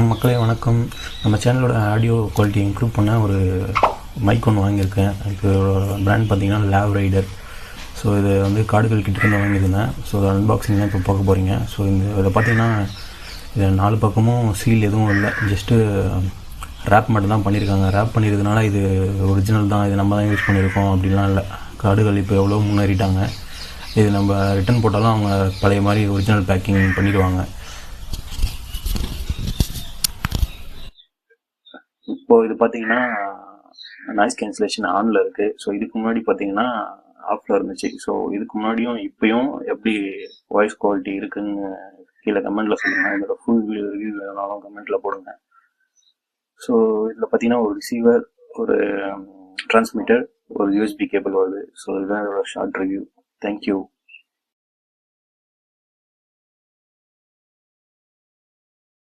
மக்களே வணக்கம். நம்ம சேனலோட ஆடியோ குவாலிட்டி இம்ப்ரூவ் பண்ண ஒரு மைக் ஒன்று வாங்கியிருக்கேன். இதுக்கு பிராண்ட் பார்த்திங்கன்னா லேவ் ரைடர். ஸோ இது வந்து காடுகள் கிட்டேருந்து வாங்கியிருந்தேன். ஸோ அதை அன்பாக்சிங் தான் இப்போ பார்க்க போகிறீங்க. ஸோ இதை பார்த்திங்கன்னா இது 4 பக்கமும் சீல் எதுவும் இல்லை, ஜஸ்ட்டு ரேப் மட்டும் தான் பண்ணியிருக்காங்க. ரேப் பண்ணியிருக்கனால இது ஒரிஜினல் தான், இது நம்ம தான் யூஸ் பண்ணியிருக்கோம் அப்படிலாம் இல்லை. காடுகள் இப்போ எவ்வளோ முன்னேறிட்டாங்க. இது நம்ம ரிட்டன் போட்டாலும் அவங்க பழைய மாதிரி ஒரிஜினல் பேக்கிங் பண்ணிடுவாங்க. இப்போது இது பார்த்தீங்கன்னா நாய்ஸ் கேன்சலேஷன் ஆனில் இருக்குது. ஸோ இதுக்கு முன்னாடி பார்த்தீங்கன்னா ஆஃபில் இருந்துச்சு. ஸோ இதுக்கு முன்னாடியும் இப்போயும் எப்படி வாய்ஸ் குவாலிட்டி இருக்குதுன்னு கீழே கமெண்ட்டில் சொல்லுங்கள். இதோட ஃபுல் ரிவ்யூ வேணாலும் கமெண்ட்டில் போடுங்க. ஸோ இதில் பார்த்தீங்கன்னா ஒரு ரிசீவர், ஒரு டிரான்ஸ்மிட்டர், ஒரு யூஎஸ்பி கேபிள் வருது. ஸோ இதுதான் இதோட ஷார்ட் ரிவ்யூ. தேங்க்யூ.